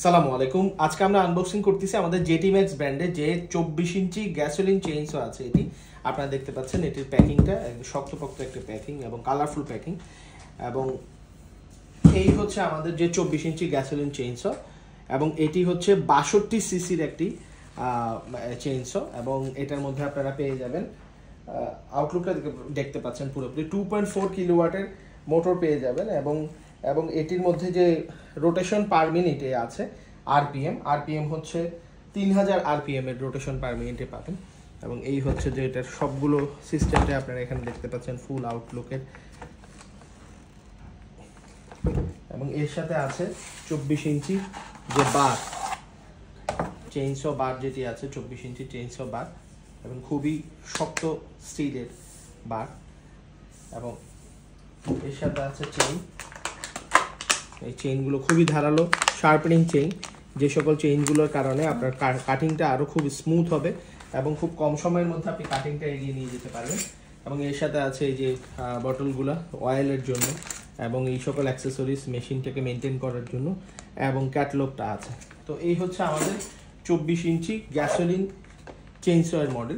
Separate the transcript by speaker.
Speaker 1: সালামু আলাইকুম। আজকে আমরা আনবক্সিং করতেছি আমাদের জেটি ম্যাক্স ব্র্যান্ডের যে 24 ইঞ্চি গ্যাসোলিন চেইনসো আছে। এটি আপনারা দেখতে পাচ্ছেন, এটির প্যাকিংটা শক্তপোক্ত একটা প্যাকিং এবং কালারফুল প্যাকিং। এবং এই হচ্ছে আমাদের যে 24 ইঞ্চি গ্যাসোলিন চেইনসো, এবং এটি হচ্ছে 62 সিসির একটি চেইনসো। এবং এটার মধ্যে আপনারা পেয়ে যাবেন, আউটলুকটা দেখতে পাচ্ছেন পুরোপুরি 2.4 কিলোওয়াটের মোটর পেয়ে যাবেন। এবং এটির মধ্যে যে রোটেশন পার মিনিটে আছে আরপিএম হচ্ছে 3000 আরপিএম এর রোটেশন পার মিনিটে পাবেন। এবং এই হচ্ছে যে এটার সবগুলো সিস্টেমটা আপনারা এখানে দেখতে পাচ্ছেন ফুল আউটলুকের। এবং এর সাথে আছে 24 ইঞ্চি যে বার চেইনসো বার যেটি আছে, 24 ইঞ্চি চেইনসো বার, এবং খুবই শক্ত স্টিলের বার। এবং এর সাথে আছে চেইন। এই চেইনগুলো খুবই ধারালো শার্পেনিং চেইন, যে সকল চেইনগুলোর কারণে আপনার কাটিংটা আরও খুব স্মুথ হবে এবং খুব কম সময়ের মধ্যে আপনি কাটিংটা এগিয়ে নিয়ে যেতে পারবেন। এবং এর সাথে আছে এই যে বটলগুলো অয়েলের জন্য, এবং এই সকল অ্যাক্সেসরিজ মেশিনটাকে মেনটেন করার জন্য, এবং ক্যাটালগটা আছে। তো এই হচ্ছে আমাদের 24 ইঞ্চি গ্যাসোলিন চেইনসো এর মডেল।